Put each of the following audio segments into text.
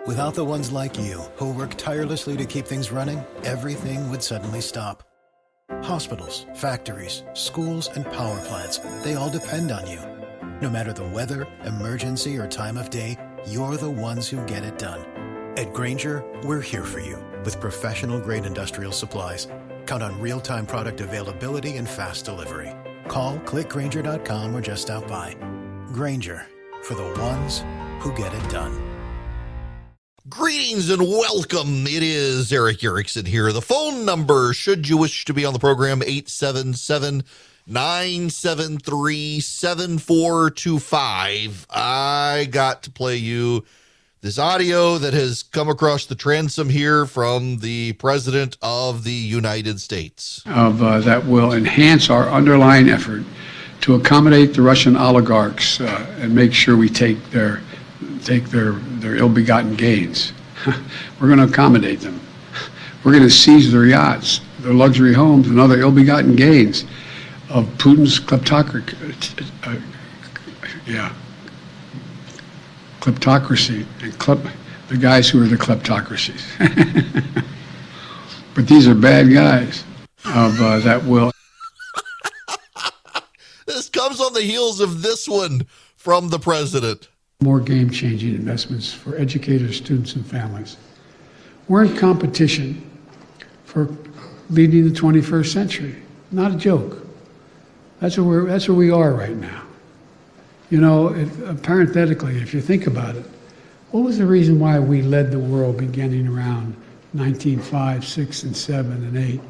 Without the ones like you, who work tirelessly to keep things running, everything would suddenly stop. Hospitals, factories, schools, and power plants, they all depend on you. No matter the weather, emergency, or time of day, you're the ones who get it done. At Grainger, we're here for you with professional-grade industrial supplies. Count on real-time product availability and fast delivery. Call, clickgrainger.com, or just stop by. Grainger, for the ones who get it done. Greetings and welcome. It is Eric Erickson here. The phone number, should you wish to be on the program, 877-973-7425. I got to play you this audio that has come across the transom here from the President of the United States. That will enhance our underlying effort to accommodate the Russian oligarchs and make sure we take their ill-begotten gains. We're going to accommodate them. We're going to seize their yachts, their luxury homes, and other ill-begotten gains of Putin's kleptocracy and the guys who are the kleptocracies. But these are bad guys that will. This comes on the heels of this one from the president. More game-changing investments for educators, students, and families. We're in competition for leading the 21st century. Not a joke. That's where we are right now. You know, parenthetically, if you think about it, what was the reason why we led the world beginning around 1905, 6, and 7, and 8?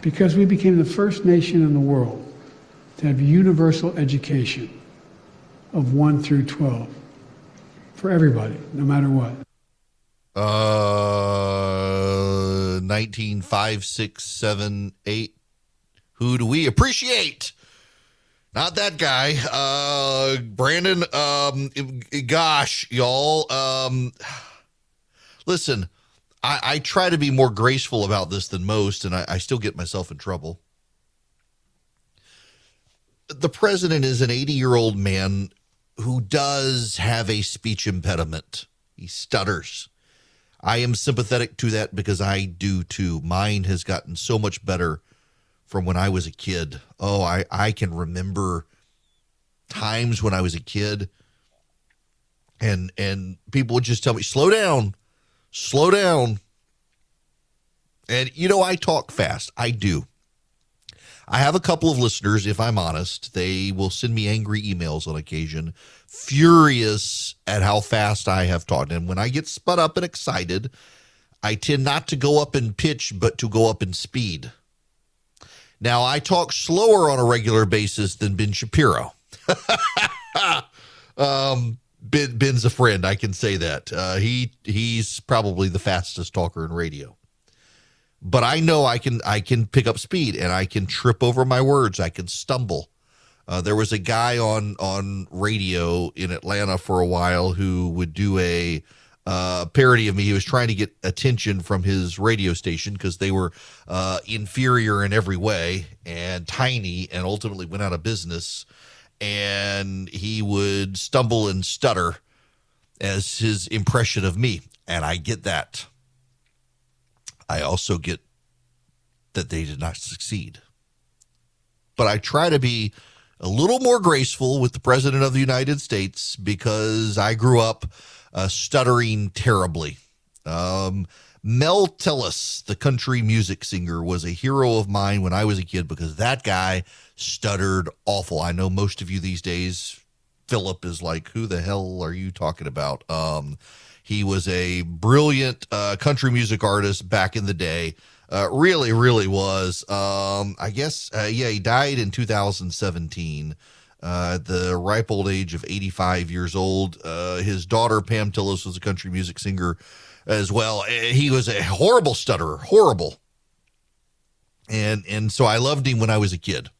Because we became the first nation in the world to have universal education of 1 through 12 for everybody, no matter what. 1905, 6, 7, 8. Who do we appreciate? Not that guy. Brandon, gosh, y'all. Listen, I try to be more graceful about this than most, and I still get myself in trouble. The president is an 80-year-old man who does have a speech impediment. He stutters. I am sympathetic to that because I do too. Mine has gotten so much better from when I was a kid. Oh, I can remember times when I was a kid and people would just tell me, slow down. And, you know, I talk fast. I do. I have a couple of listeners, if I'm honest. They will send me angry emails on occasion, furious at how fast I have talked. And when I get spun up and excited, I tend not to go up in pitch, but to go up in speed. Now, I talk slower on a regular basis than Ben Shapiro. Ben's a friend, I can say that. He's probably the fastest talker in radio. But I know I can pick up speed, and I can trip over my words. I can stumble. There was a guy on radio in Atlanta for a while who would do a parody of me. He was trying to get attention from his radio station because they were inferior in every way and tiny, and ultimately went out of business. And he would stumble and stutter as his impression of me, and I get that. I also get that they did not succeed. But I try to be a little more graceful with the President of the United States because I grew up stuttering terribly. Mel Tillis, the country music singer, was a hero of mine when I was a kid because that guy stuttered awful. I know most of you these days, Philip is like, who the hell are you talking about? He was a brilliant country music artist back in the day. Really, really was. I guess, he died in 2017 at the ripe old age of 85 years old. His daughter, Pam Tillis, was a country music singer as well. He was a horrible stutterer, horrible. And so I loved him when I was a kid.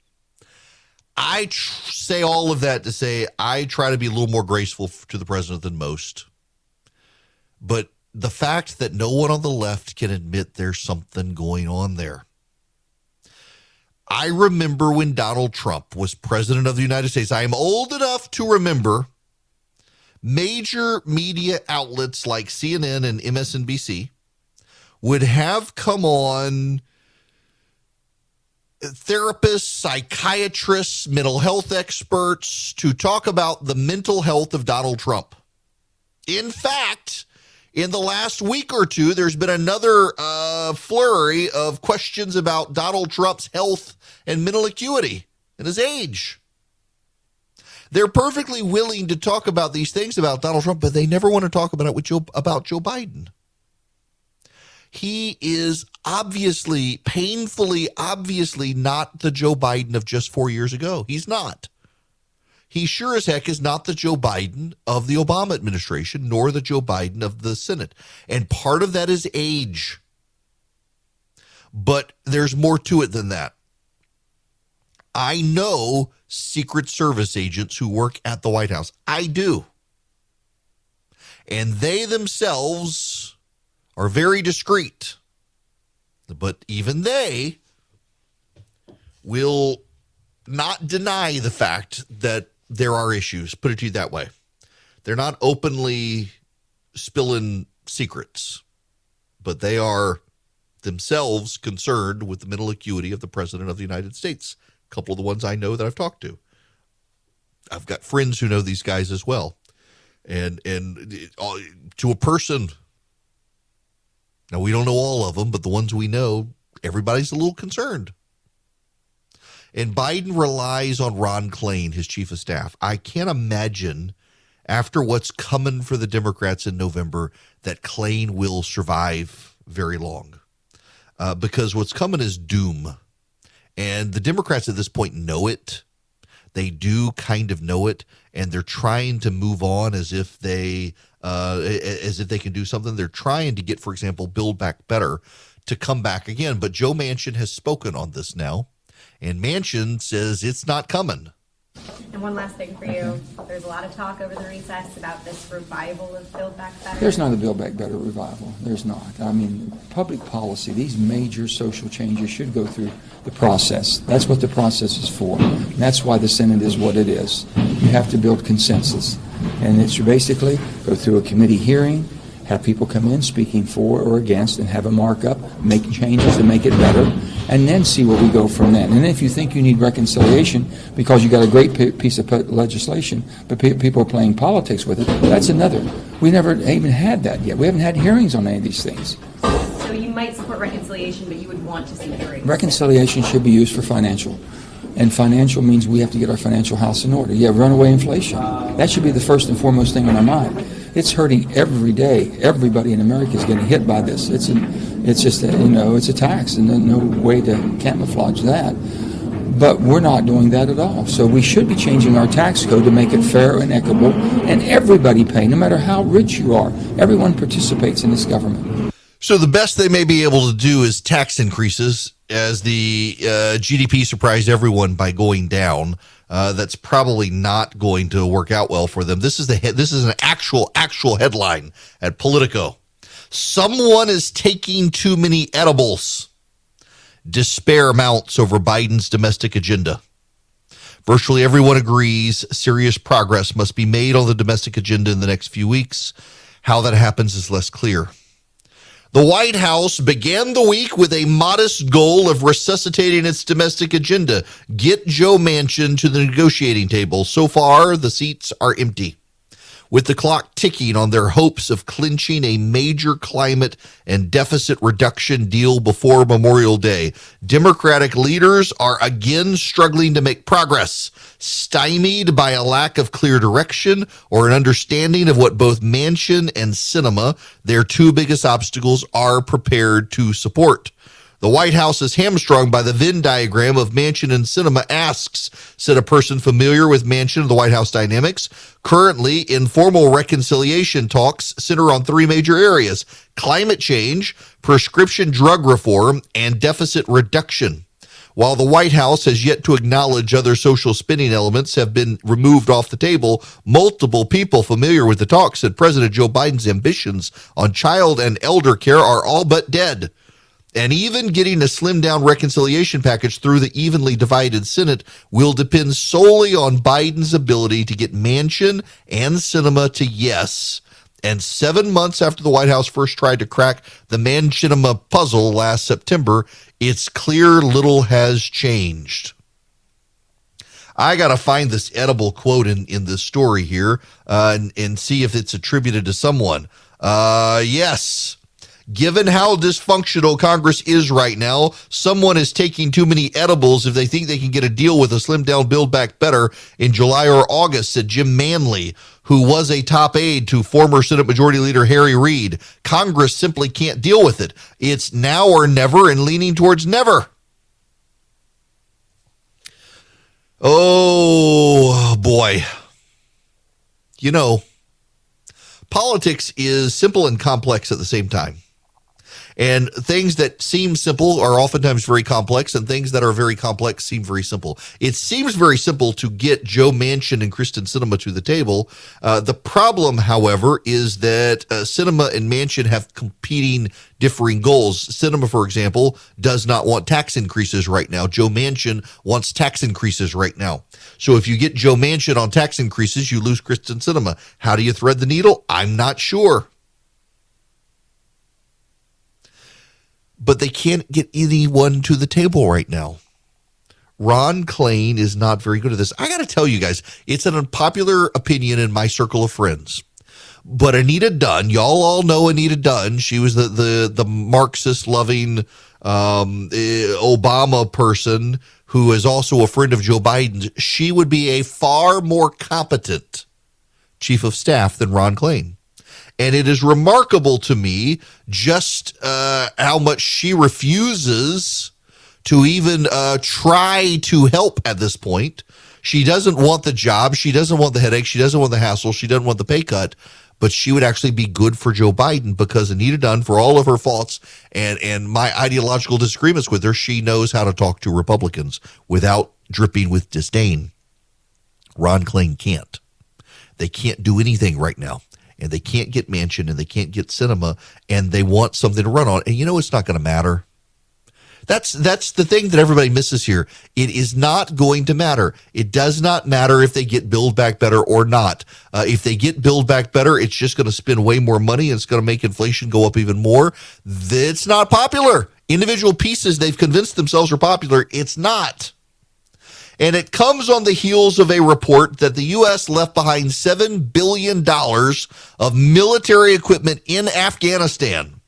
I say all of that to say I try to be a little more graceful to the president than most. But the fact that no one on the left can admit there's something going on there. I remember when Donald Trump was president of the United States. I am old enough to remember major media outlets like CNN and MSNBC would have come on therapists, psychiatrists, mental health experts to talk about the mental health of Donald Trump. In fact, in the last week or two, there's been another flurry of questions about Donald Trump's health and mental acuity and his age. They're perfectly willing to talk about these things about Donald Trump, but they never want to talk about it with Joe Biden. He is obviously, painfully, obviously not the Joe Biden of just 4 years ago. He's not. He sure as heck is not the Joe Biden of the Obama administration, nor the Joe Biden of the Senate. And part of that is age. But there's more to it than that. I know Secret Service agents who work at the White House. I do. And they themselves are very discreet. But even they will not deny the fact that there are issues. Put it to you that way. They're not openly spilling secrets, but they are themselves concerned with the mental acuity of the President of the United States. A couple of the ones I know that I've talked to. I've got friends who know these guys as well. And to a person, now we don't know all of them, but the ones we know, everybody's a little concerned. And Biden relies on Ron Klain, his chief of staff. I can't imagine, after what's coming for the Democrats in November, that Klain will survive very long. Because what's coming is doom. And the Democrats at this point know it. They do kind of know it, and they're trying to move on as if they can do something. They're trying to get, for example, Build Back Better to come back again. But Joe Manchin has spoken on this now, and Manchin says it's not coming. And one last thing for you. There's a lot of talk over the recess about this revival of Build Back Better. There's not a Build Back Better revival. There's not. I mean, public policy, these major social changes should go through the process. That's what the process is for. And that's why the Senate is what it is. You have to build consensus. And it's basically go through a committee hearing, have people come in speaking for or against, and have a markup, make changes to make it better, and then see where we go from then. And if you think you need reconciliation because you got a great piece of legislation, but people are playing politics with it, that's another. We never even had that yet. We haven't had hearings on any of these things. So you might support reconciliation, but you would want to see hearings. Reconciliation should be used for financial. And financial means we have to get our financial house in order. You have runaway inflation. That should be the first and foremost thing on our mind. It's hurting every day. Everybody in America is getting hit by this. It's just it's a tax, and there's no way to camouflage that. But we're not doing that at all. So we should be changing our tax code to make it fair and equitable, and everybody pay, no matter how rich you are. Everyone participates in this government. So the best they may be able to do is tax increases, as the GDP surprised everyone by going down. That's probably not going to work out well for them. This is an actual headline at Politico. Someone is taking too many edibles. Despair mounts over Biden's domestic agenda. Virtually everyone agrees serious progress must be made on the domestic agenda in the next few weeks. How that happens is less clear. The White House began the week with a modest goal of resuscitating its domestic agenda. Get Joe Manchin to the negotiating table. So far, the seats are empty, with the clock ticking on their hopes of clinching a major climate and deficit reduction deal before Memorial Day. Democratic leaders are again struggling to make progress, stymied by a lack of clear direction or an understanding of what both Manchin and Sinema, their two biggest obstacles, are prepared to support. The White House is hamstrung by the Venn diagram of Manchin and Sinema asks, said a person familiar with Manchin and the White House dynamics. Currently, informal reconciliation talks center on three major areas: climate change, prescription drug reform, and deficit reduction. While the White House has yet to acknowledge other social spending elements have been removed off the table, multiple people familiar with the talks said President Joe Biden's ambitions on child and elder care are all but dead. And even getting a slimmed-down reconciliation package through the evenly divided Senate will depend solely on Biden's ability to get Manchin and Sinema to yes. And 7 months after the White House first tried to crack the Manchin-Sinema puzzle last September, it's clear little has changed. I got to find this edible quote in this story here and see if it's attributed to someone. Yes. Given how dysfunctional Congress is right now, someone is taking too many edibles if they think they can get a deal with a slimmed-down Build Back Better in July or August, said Jim Manley, who was a top aide to former Senate Majority Leader Harry Reid. Congress simply can't deal with it. It's now or never and leaning towards never. Oh, boy. You know, politics is simple and complex at the same time. And things that seem simple are oftentimes very complex, and things that are very complex seem very simple. It seems very simple to get Joe Manchin and Kristen Sinema to the table. The problem, however, is that Sinema and Manchin have competing, differing goals. Sinema, for example, does not want tax increases right now. Joe Manchin wants tax increases right now. So if you get Joe Manchin on tax increases, you lose Kristen Sinema. How do you thread the needle? I'm not sure. But they can't get anyone to the table right now. Ron Klain is not very good at this. I got to tell you guys, it's an unpopular opinion in my circle of friends. But Anita Dunn, y'all all know Anita Dunn. She was the Marxist-loving Obama person who is also a friend of Joe Biden's. She would be a far more competent chief of staff than Ron Klain. And it is remarkable to me just how much she refuses to even try to help at this point. She doesn't want the job. She doesn't want the headache. She doesn't want the hassle. She doesn't want the pay cut. But she would actually be good for Joe Biden because Anita Dunn, for all of her faults and my ideological disagreements with her, she knows how to talk to Republicans without dripping with disdain. Ron Klain can't. They can't do anything right now. And they can't get Manchin, and they can't get Sinema, and they want something to run on. And you know it's not going to matter. That's the thing that everybody misses here. It is not going to matter. It does not matter if they get Build Back Better or not. If they get Build Back Better, it's just going to spend way more money, and it's going to make inflation go up even more. It's not popular. Individual pieces they've convinced themselves are popular. It's not. And it comes on the heels of a report that the U.S. left behind $7 billion of military equipment in Afghanistan.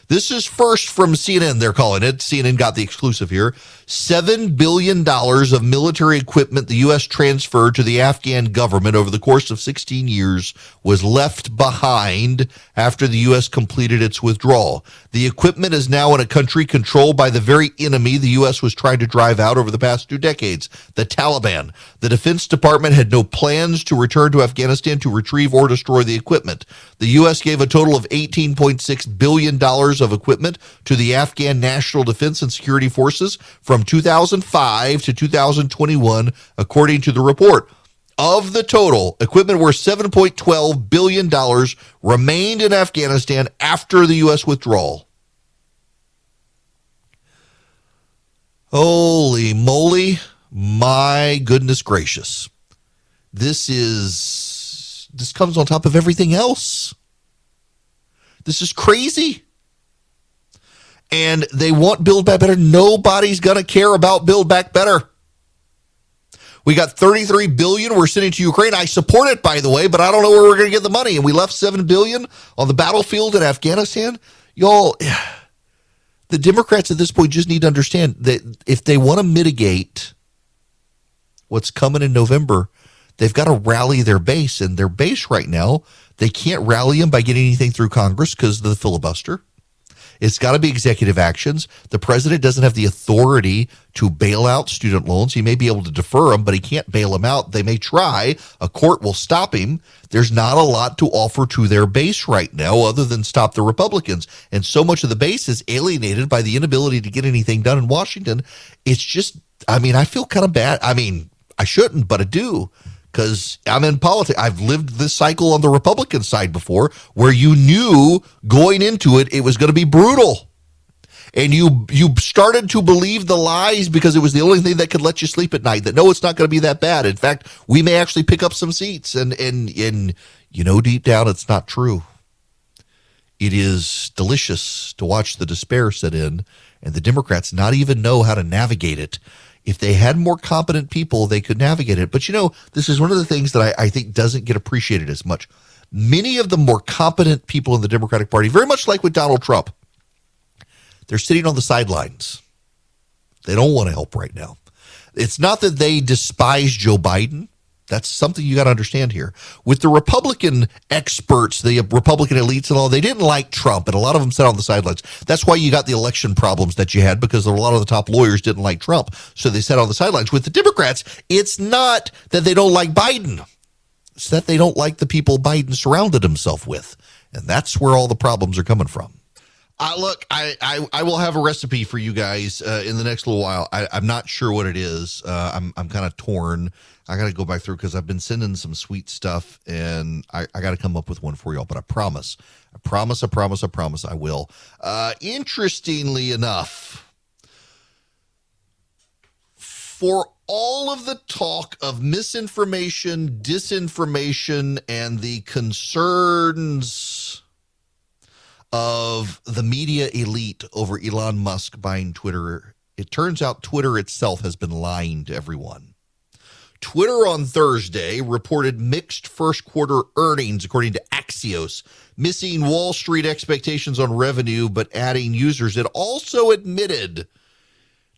This is first from CNN, they're calling it. CNN got the exclusive here. $7 billion of military equipment the U.S. transferred to the Afghan government over the course of 16 years was left behind after the U.S. completed its withdrawal. The equipment is now in a country controlled by the very enemy the U.S. was trying to drive out over the past 2 decades, the Taliban. The Defense Department had no plans to return to Afghanistan to retrieve or destroy the equipment. The U.S. gave a total of $18.6 billion of equipment to the Afghan National Defense and Security Forces from 2005 to 2021, according to the report. Of the total, equipment worth $7.12 billion remained in Afghanistan after the U.S. withdrawal. Holy moly, my goodness gracious. This comes on top of everything else. This is crazy. And they want Build Back Better. Nobody's going to care about Build Back Better. We got $33 billion we're sending to Ukraine. I support it, by the way, but I don't know where we're going to get the money. And we left $7 billion on the battlefield in Afghanistan. Y'all, the Democrats at this point just need to understand that if they want to mitigate what's coming in November, they've got to rally their base. And their base right now, they can't rally them by getting anything through Congress because of the filibuster. It's got to be executive actions. The president doesn't have the authority to bail out student loans. He may be able to defer them, but he can't bail them out. They may try. A court will stop him. There's not a lot to offer to their base right now other than stop the Republicans. And so much of the base is alienated by the inability to get anything done in Washington. It's just, I feel kind of bad. I shouldn't, but I do. Because I'm in politics. I've lived this cycle on the Republican side before where you knew going into it, it was going to be brutal. and you started to believe the lies because it was the only thing that could let you sleep at night, that no, it's not going to be that bad. In fact, we may actually pick up some seats, and you know deep down it's not true. It is delicious to watch the despair set in and the Democrats not even know how to navigate it. If they had more competent people, they could navigate it. But, this is one of the things that I think doesn't get appreciated as much. Many of the more competent people in the Democratic Party, very much like with Donald Trump, they're sitting on the sidelines. They don't want to help right now. It's not that they despise Joe Biden. That's something you got to understand here. With the Republican experts, the Republican elites and all, they didn't like Trump, and a lot of them sat on the sidelines. That's why you got the election problems that you had, because a lot of the top lawyers didn't like Trump, so they sat on the sidelines. With the Democrats, it's not that they don't like Biden. It's that they don't like the people Biden surrounded himself with, and that's where all the problems are coming from. Look, I will have a recipe for you guys in the next little while. I'm not sure what it is. I'm kind of torn. I got to go back through because I've been sending some sweet stuff, and I got to come up with one for y'all. But I promise I will. Interestingly enough, for all of the talk of misinformation, disinformation, and the concerns of the media elite over Elon Musk buying Twitter, it turns out Twitter itself has been lying to everyone. Twitter on Thursday reported mixed first quarter earnings, according to Axios, missing Wall Street expectations on revenue, but adding users. It also admitted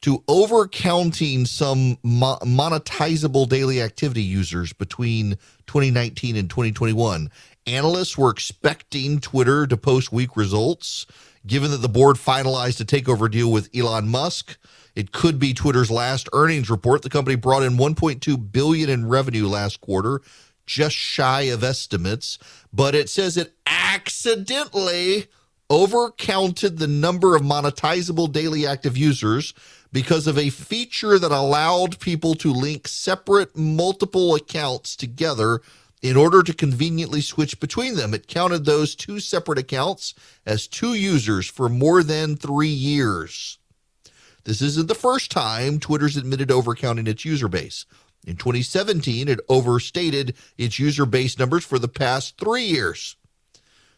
to overcounting some monetizable daily activity users between 2019 and 2021. Analysts were expecting Twitter to post weak results, given that the board finalized a takeover deal with Elon Musk. It could be Twitter's last earnings report. The company brought in $1.2 billion in revenue last quarter, just shy of estimates, but it says it accidentally overcounted the number of monetizable daily active users because of a feature that allowed people to link separate multiple accounts together in order to conveniently switch between them. It counted those two separate accounts as two users for more than 3 years. This isn't the first time Twitter's admitted overcounting its user base. In 2017, it overstated its user base numbers for the past 3 years.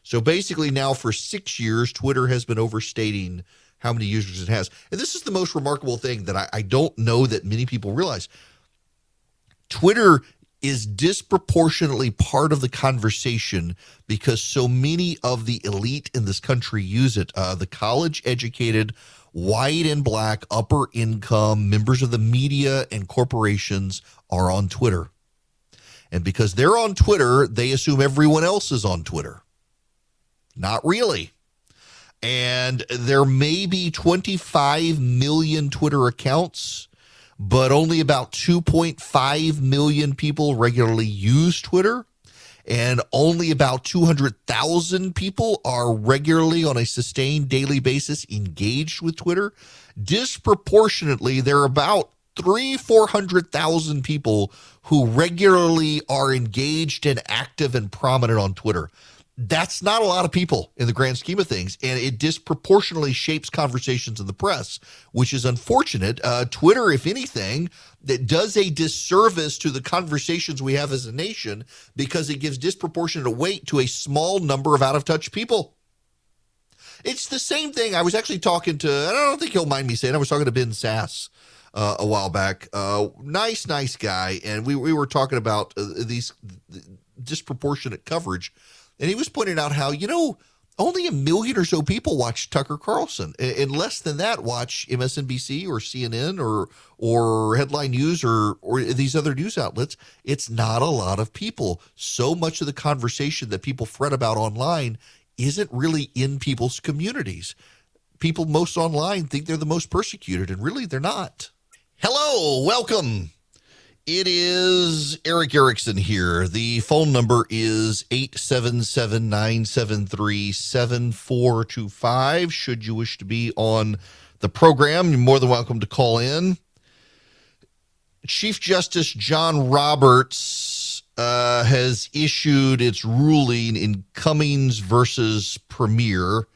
So basically now for 6 years, Twitter has been overstating how many users it has. And this is the most remarkable thing that I don't know that many people realize. Twitter is disproportionately part of the conversation because so many of the elite in this country use it. The college-educated, white and black, upper income members of the media and corporations are on Twitter. And because they're on Twitter, they assume everyone else is on Twitter. Not really. And there may be 25 million Twitter accounts, but only about 2.5 million people regularly use Twitter. And only about 200,000 people are regularly on a sustained daily basis engaged with Twitter. Disproportionately, there are about 400,000 people who regularly are engaged and active and prominent on Twitter. That's not a lot of people in the grand scheme of things, and it disproportionately shapes conversations in the press, which is unfortunate. Twitter, if anything, that does a disservice to the conversations we have as a nation because it gives disproportionate weight to a small number of out-of-touch people. It's the same thing. I was actually talking to, I don't think he'll mind me saying, I was talking to Ben Sass a while back. Nice guy, and we were talking about these disproportionate coverage. And he was pointing out how, only 1 million or so people watch Tucker Carlson, and less than that watch MSNBC or CNN or Headline News or these other news outlets. It's not a lot of people. So much of the conversation that people fret about online isn't really in people's communities. People most online think they're the most persecuted, and really they're not. Hello, welcome. It is Eric Erickson here. The phone number is 877-973-7425. Should you wish to be on the program, you're more than welcome to call in. Chief Justice John Roberts has issued its ruling in Cummings versus Premier.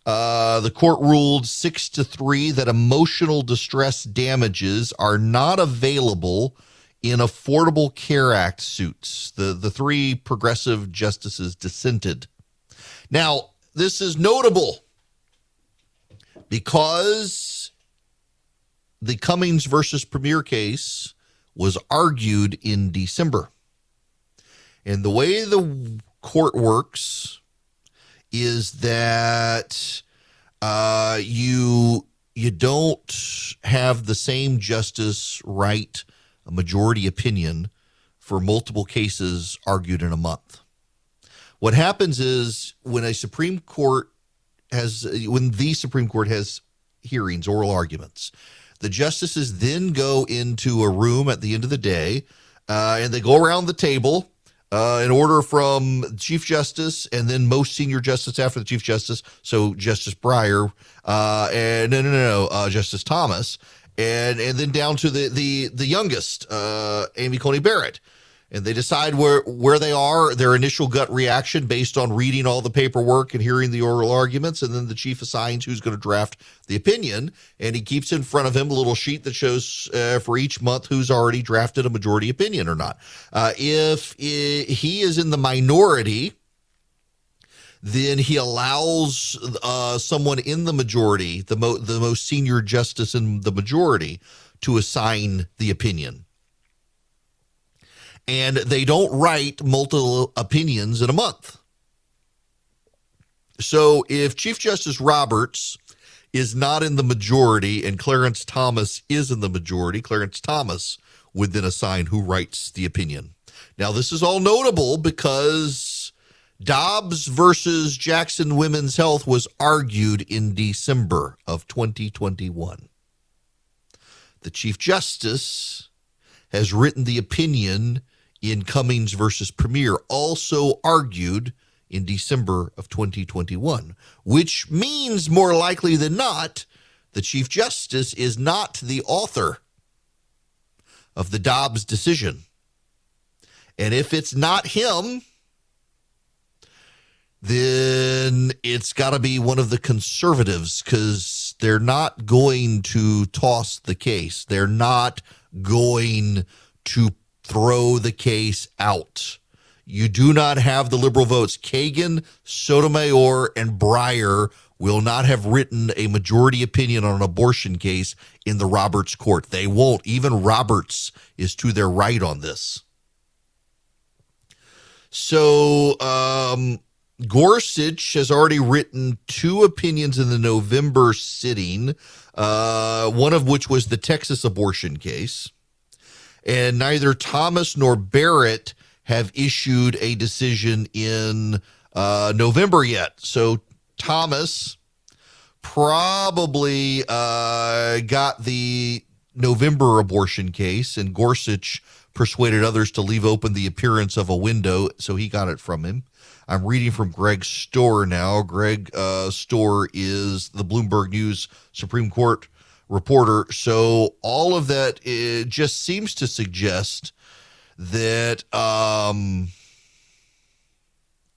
The court ruled 6-3 that emotional distress damages are not available in Affordable Care Act suits. The three progressive justices dissented. Now, this is notable because the Cummings versus Premier case was argued in December. And the way the court works is that you don't have the same justice write a majority opinion for multiple cases argued in a month. What happens is when the Supreme Court has hearings, oral arguments, the justices then go into a room at the end of the day, and they go around the table in order from Chief Justice and then most senior justice after the Chief Justice, so Justice Breyer, and Justice Thomas, and then down to the youngest, Amy Coney Barrett. And they decide where they are, their initial gut reaction based on reading all the paperwork and hearing the oral arguments, and then the chief assigns who's going to draft the opinion, and he keeps in front of him a little sheet that shows for each month who's already drafted a majority opinion or not. If he is in the minority, then he allows someone in the majority, the most senior justice in the majority, to assign the opinion. And they don't write multiple opinions in a month. So if Chief Justice Roberts is not in the majority and Clarence Thomas is in the majority, Clarence Thomas would then assign who writes the opinion. Now, this is all notable because Dobbs versus Jackson Women's Health was argued in December of 2021. The Chief Justice has written the opinion in Cummings versus Premier, also argued in December of 2021, which means more likely than not, the Chief Justice is not the author of the Dobbs decision. And if it's not him, then it's got to be one of the conservatives, because they're not going to toss the case. They're not going to throw the case out. You do not have the liberal votes. Kagan, Sotomayor, and Breyer will not have written a majority opinion on an abortion case in the Roberts court. They won't. Even Roberts is to their right on this. So Gorsuch has already written two opinions in the November sitting, one of which was the Texas abortion case. And neither Thomas nor Barrett have issued a decision in November yet. So Thomas probably got the November abortion case, and Gorsuch persuaded others to leave open the appearance of a window, so he got it from him. I'm reading from Greg Stohr now. Greg Stohr is the Bloomberg News Supreme Court reporter. So all of that, it just seems to suggest that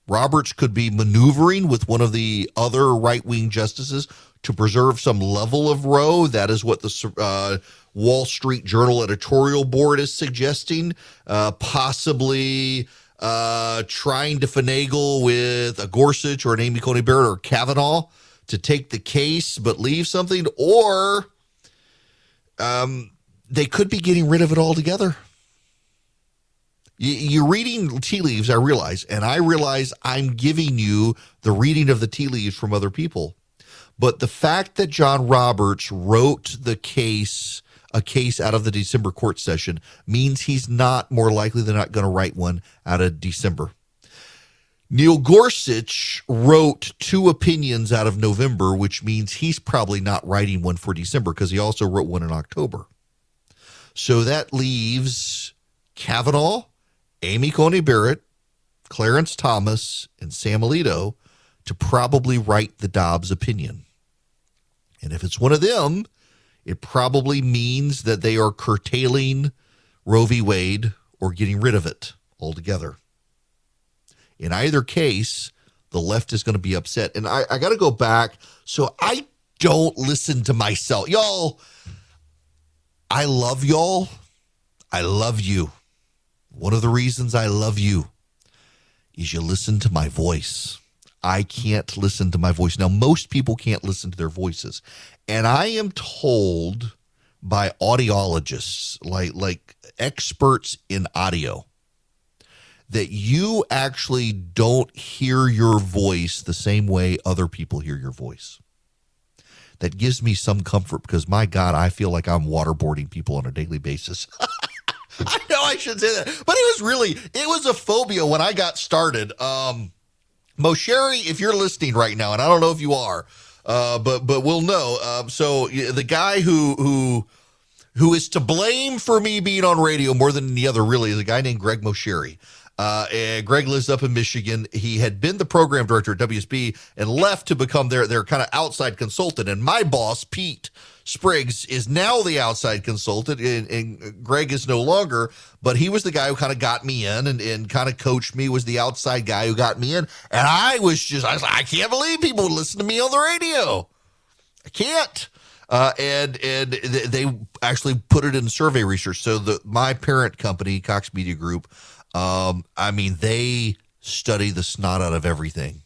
Roberts could be maneuvering with one of the other right-wing justices to preserve some level of Roe. That is what the Wall Street Journal editorial board is suggesting, possibly trying to finagle with a Gorsuch or an Amy Coney Barrett or Kavanaugh to take the case but leave something, or they could be getting rid of it altogether. You're reading tea leaves, I realize, and I realize I'm giving you the reading of the tea leaves from other people. But the fact that John Roberts wrote a case out of the December court session means he's not, more likely than not, going to write one out of December. Neil Gorsuch wrote two opinions out of November, which means he's probably not writing one for December, because he also wrote one in October. So that leaves Kavanaugh, Amy Coney Barrett, Clarence Thomas, and Sam Alito to probably write the Dobbs opinion. And if it's one of them, it probably means that they are curtailing Roe v. Wade or getting rid of it altogether. In either case, the left is going to be upset. And I got to go back. So I don't listen to myself. Y'all, I love y'all. I love you. One of the reasons I love you is you listen to my voice. I can't listen to my voice. Now, most people can't listen to their voices. And I am told by audiologists, like experts in audio, that you actually don't hear your voice the same way other people hear your voice. That gives me some comfort because, my God, I feel like I'm waterboarding people on a daily basis. I know I should say that, but it was a phobia when I got started. Mosheri, if you're listening right now, and I don't know if you are, but we'll know. So the guy who is to blame for me being on radio more than any other really is a guy named Greg Mosheri. And Greg lives up in Michigan. He had been the program director at WSB and left to become their kind of outside consultant. And my boss, Pete Spriggs, is now the outside consultant, and Greg is no longer, but he was the guy who kind of got me in and kind of coached me, was the outside guy who got me in. And I was like, I can't believe people would listen to me on the radio. I can't. And they actually put it in survey research. So my parent company, Cox Media Group, they study the snot out of everything.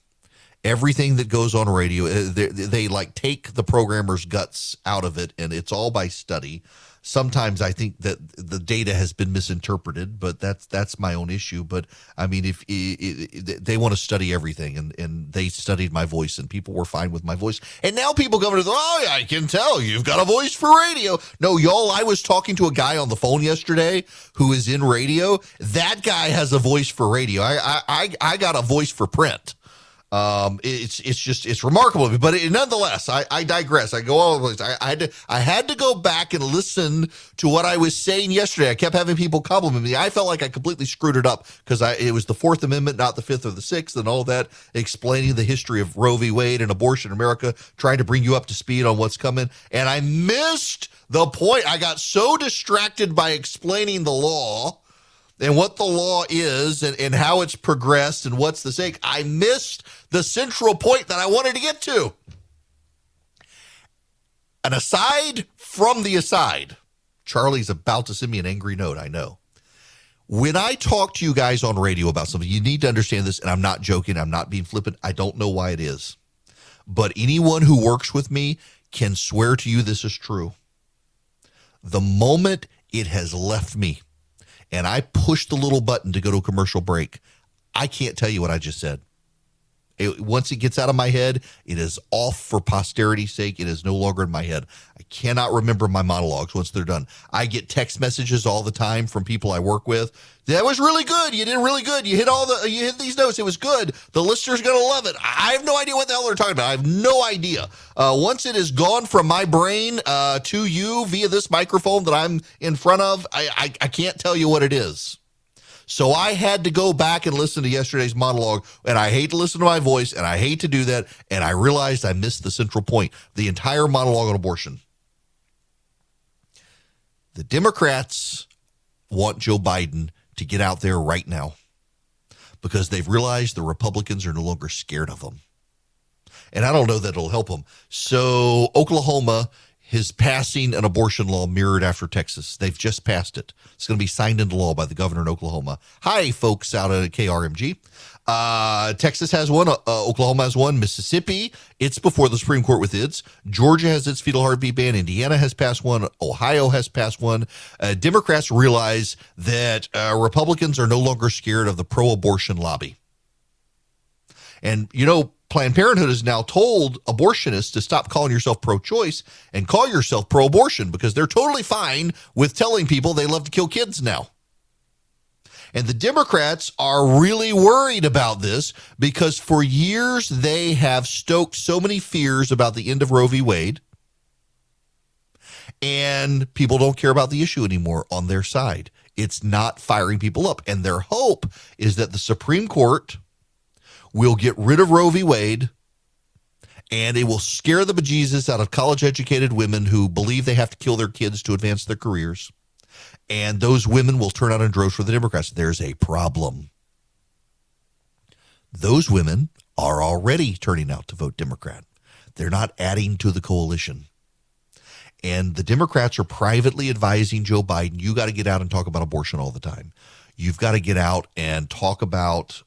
Everything that goes on radio, they like take the programmer's guts out of it, and it's all by study. Sometimes I think that the data has been misinterpreted, but that's my own issue. But I mean, if they want to study everything, and they studied my voice, and people were fine with my voice, and now people come to oh, I can tell you've got a voice for radio. No, y'all, I was talking to a guy on the phone yesterday who is in radio. That guy has a voice for radio. I got a voice for print. It's remarkable, but nonetheless, I digress. I go all over the place. I had to go back and listen to what I was saying yesterday. I kept having people compliment me. I felt like I completely screwed it up because it was the Fourth Amendment, not the Fifth or the Sixth, and all that, explaining the history of Roe v. Wade and abortion in America, trying to bring you up to speed on what's coming. And I missed the point. I got so distracted by explaining the law and what the law is and how it's progressed and what's the stake. I missed the central point that I wanted to get to. An aside from the aside. Charlie's about to send me an angry note, I know. When I talk to you guys on radio about something, you need to understand this, and I'm not joking, I'm not being flippant. I don't know why it is. But anyone who works with me can swear to you this is true. The moment it has left me, and I push the little button to go to a commercial break, I can't tell you what I just said. Once it gets out of my head, it is off for posterity's sake. It is no longer in my head. I cannot remember my monologues once they're done. I get text messages all the time from people I work with. That was really good. You did really good. You hit these notes. It was good. The listener's going to love it. I have no idea what the hell they're talking about. I have no idea. Once it is gone from my brain to you via this microphone that I'm in front of, I can't tell you what it is. So I had to go back and listen to yesterday's monologue, and I hate to listen to my voice, and I hate to do that, and I realized I missed the central point, the entire monologue on abortion. The Democrats want Joe Biden to get out there right now because they've realized the Republicans are no longer scared of them. And I don't know that it'll help them. So Oklahoma is passing an abortion law mirrored after Texas. They've just passed it. It's going to be signed into law by the governor in Oklahoma. Hi, folks out at KRMG. Texas has one. Oklahoma has one. Mississippi, it's before the Supreme Court with its. Georgia has its fetal heartbeat ban. Indiana has passed one. Ohio has passed one. Democrats realize that Republicans are no longer scared of the pro-abortion lobby. And, Planned Parenthood has now told abortionists to stop calling yourself pro-choice and call yourself pro-abortion because they're totally fine with telling people they love to kill kids now. And the Democrats are really worried about this because for years they have stoked so many fears about the end of Roe v. Wade, and people don't care about the issue anymore on their side. It's not firing people up. And their hope is that the Supreme Court will get rid of Roe v. Wade, and it will scare the bejesus out of college-educated women who believe they have to kill their kids to advance their careers. And those women will turn out in droves for the Democrats. There's a problem. Those women are already turning out to vote Democrat. They're not adding to the coalition. And the Democrats are privately advising Joe Biden, you got to get out and talk about abortion all the time. You've got to get out and talk about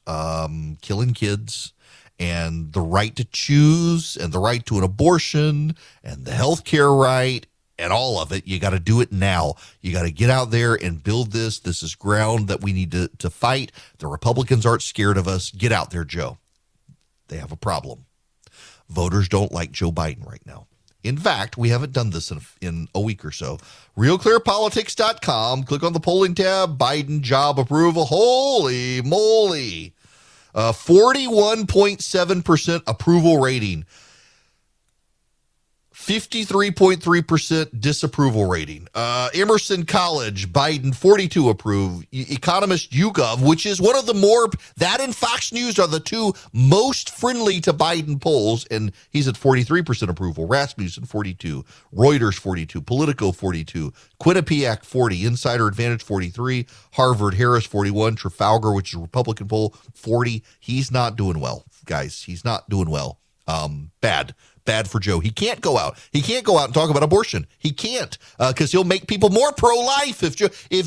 killing kids and the right to choose and the right to an abortion and the health care right and all of it. You got to do it now. You got to get out there and build this. This is ground that we need to fight. The Republicans aren't scared of us. Get out there, Joe. They have a problem. Voters don't like Joe Biden right now. In fact, we haven't done this in a week or so. RealClearPolitics.com. Click on the polling tab. Biden job approval. Holy moly. 41.7% approval rating. 53.3% disapproval rating. Emerson College, Biden 42 approve. Economist YouGov, which is one of the more, that and Fox News are the two most friendly to Biden polls, and he's at 43% approval. Rasmussen 42, Reuters 42, Politico 42, Quinnipiac 40, Insider Advantage 43, Harvard Harris 41, Trafalgar, which is a Republican poll 40. He's not doing well, guys. He's not doing well. Bad for Joe. He can't go out. He can't go out and talk about abortion. He can't because he'll make people more pro-life. If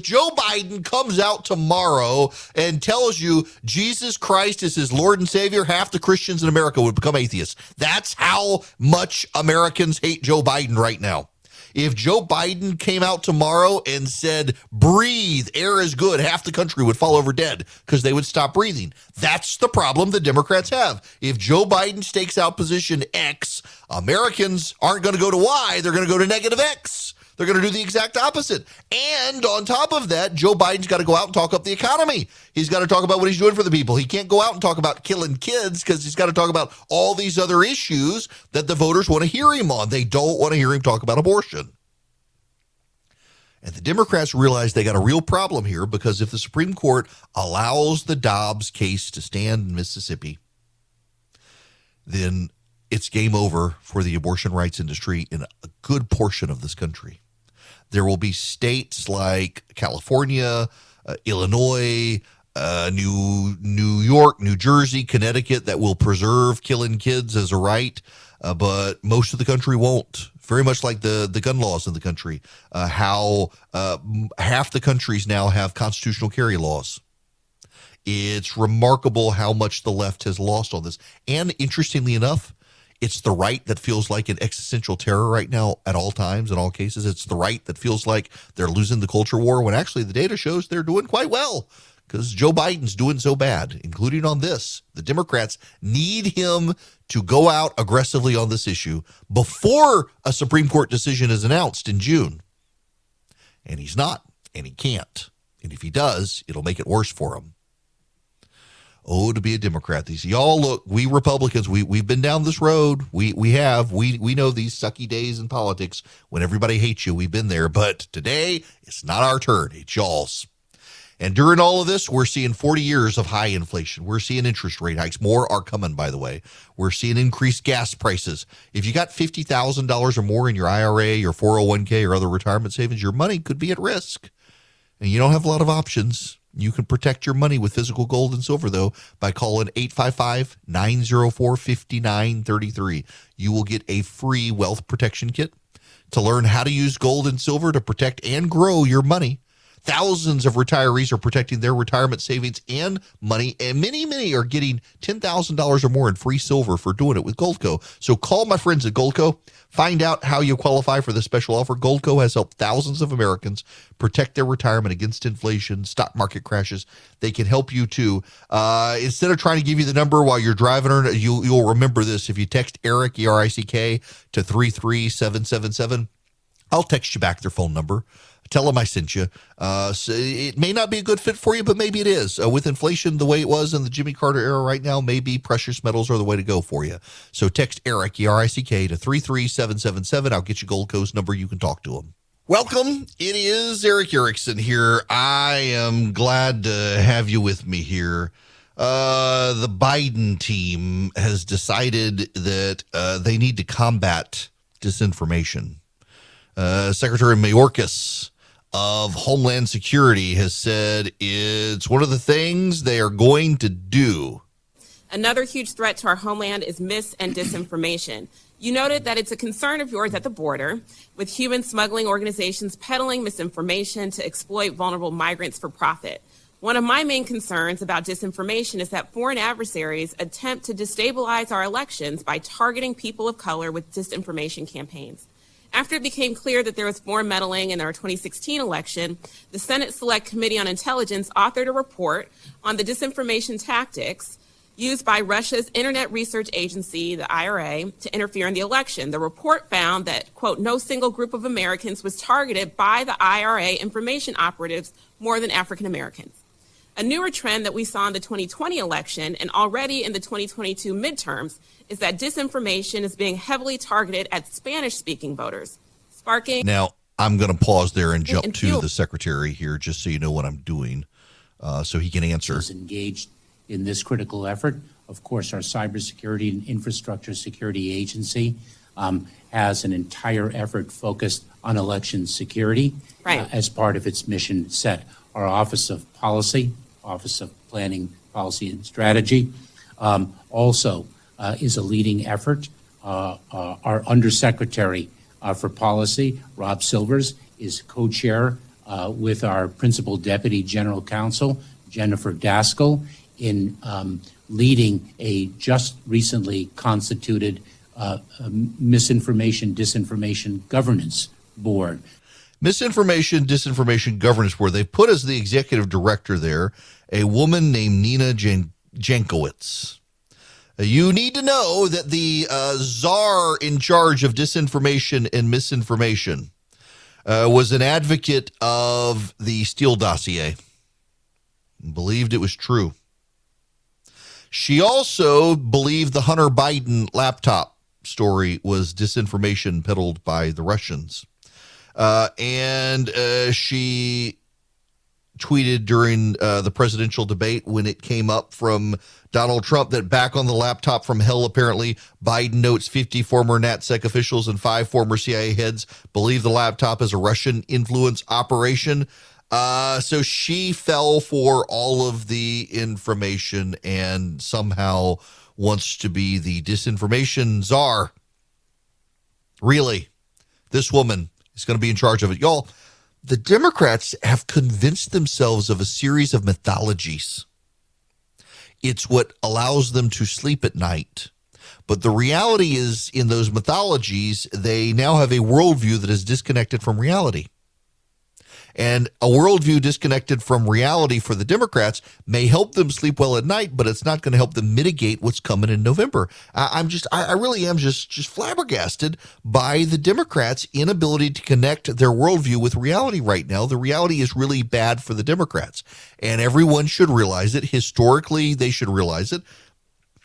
Joe Biden comes out tomorrow and tells you Jesus Christ is his Lord and Savior, half the Christians in America would become atheists. That's how much Americans hate Joe Biden right now. If Joe Biden came out tomorrow and said, breathe, air is good, half the country would fall over dead because they would stop breathing. That's the problem the Democrats have. If Joe Biden stakes out position X, Americans aren't going to go to Y, they're going to go to negative X. They're going to do the exact opposite. And on top of that, Joe Biden's got to go out and talk up the economy. He's got to talk about what he's doing for the people. He can't go out and talk about killing kids because he's got to talk about all these other issues that the voters want to hear him on. They don't want to hear him talk about abortion. And the Democrats realize they got a real problem here because if the Supreme Court allows the Dobbs case to stand in Mississippi, then it's game over for the abortion rights industry in a good portion of this country. There will be states like California, Illinois, New York, New Jersey, Connecticut that will preserve killing kids as a right, but most of the country won't. Very much like the gun laws in the country, how half the countries now have constitutional carry laws. It's remarkable how much the left has lost on this. And interestingly enough, it's the right that feels like an existential terror right now at all times, in all cases. It's the right that feels like they're losing the culture war when actually the data shows they're doing quite well because Joe Biden's doing so bad, including on this. The Democrats need him to go out aggressively on this issue before a Supreme Court decision is announced in June. And he's not, and he can't. And if he does, it'll make it worse for him. Oh, to be a Democrat. These y'all look, we Republicans, we've been down this road. We know these sucky days in politics when everybody hates you. We've been there, but today it's not our turn. It's y'all's. And during all of this, we're seeing 40 years of high inflation. We're seeing interest rate hikes. More are coming, by the way. We're seeing increased gas prices. If you got $50,000 or more in your IRA, your 401k, or other retirement savings, your money could be at risk. And you don't have a lot of options. You can protect your money with physical gold and silver, though, by calling 855-904-5933. You will get a free wealth protection kit to learn how to use gold and silver to protect and grow your money. Thousands of retirees are protecting their retirement savings and money, and many are getting $10,000 or more in free silver for doing it with Goldco. So call my friends at Goldco. Find out how you qualify for this special offer. Goldco has helped thousands of Americans protect their retirement against inflation, stock market crashes. They can help you too. Instead of trying to give you the number while you're driving, you'll remember this. If you text Eric, E-R-I-C-K, to 33777, I'll text you back their phone number. Tell them I sent you. So it may not be a good fit for you, but maybe it is. With inflation the way it was in the Jimmy Carter era right now, maybe precious metals are the way to go for you. So text Eric, E-R-I-C-K, to 33777. I'll get you Goldco's number. You can talk to him. Welcome. It is Eric Erickson here. I am glad to have you with me here. The Biden team has decided that they need to combat disinformation. Secretary Mayorkas of Homeland Security has said it's one of the things they are going to do. Another huge threat to our homeland is mis- and disinformation. You noted that it's a concern of yours at the border, with human smuggling organizations peddling misinformation to exploit vulnerable migrants for profit. One of my main concerns about disinformation is that foreign adversaries attempt to destabilize our elections by targeting people of color with disinformation campaigns. After it became clear that there was foreign meddling in our 2016 election, the Senate Select Committee on Intelligence authored a report on the disinformation tactics used by Russia's Internet Research Agency, the IRA, to interfere in the election. The report found that, quote, no single group of Americans was targeted by the IRA information operatives more than African Americans. A newer trend that we saw in the 2020 election and already in the 2022 midterms is that disinformation is being heavily targeted at Spanish-speaking voters, sparking... Now, I'm going to pause there and jump to the secretary here just so you know what I'm doing so he can answer. Is engaged in this critical effort. Of course, our Cybersecurity and Infrastructure Security Agency has an entire effort focused on election security as part of its mission set. Our Office of Policy, Office of Planning, Policy and Strategy also is a leading effort. Our Undersecretary for Policy, Rob Silvers, is co-chair with our Principal Deputy General Counsel, Jennifer Daskell, in leading a just recently constituted misinformation, disinformation governance board. Misinformation, Disinformation Governance Board. They put as the executive director there a woman named Nina Jankowicz. You need to know that the czar in charge of disinformation and misinformation was an advocate of the Steele dossier. Believed it was true. She also believed the Hunter Biden laptop story was disinformation peddled by the Russians. And she tweeted during the presidential debate when it came up from Donald Trump that back on the laptop from hell, apparently, Biden notes 50 former NatSec officials and 5 former CIA heads believe the laptop is a Russian influence operation. So she fell for all of the information and somehow wants to be the disinformation czar. Really, this woman is going to be in charge of it. Y'all, the Democrats have convinced themselves of a series of mythologies. It's what allows them to sleep at night. But the reality is, in those mythologies, they now have a worldview that is disconnected from reality. And a worldview disconnected from reality for the Democrats may help them sleep well at night, but it's not going to help them mitigate what's coming in November. I really am just flabbergasted by the Democrats' inability to connect their worldview with reality right now. The reality is really bad for the Democrats, and everyone should realize it. Historically, they should realize it.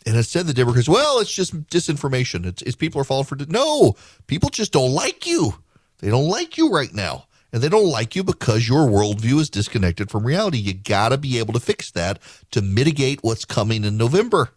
And instead, the Democrats, well, it's just disinformation. It's people are falling for it. No, people just don't like you. They don't like you right now. And they don't like you because your worldview is disconnected from reality. You got to be able to fix that to mitigate what's coming in November.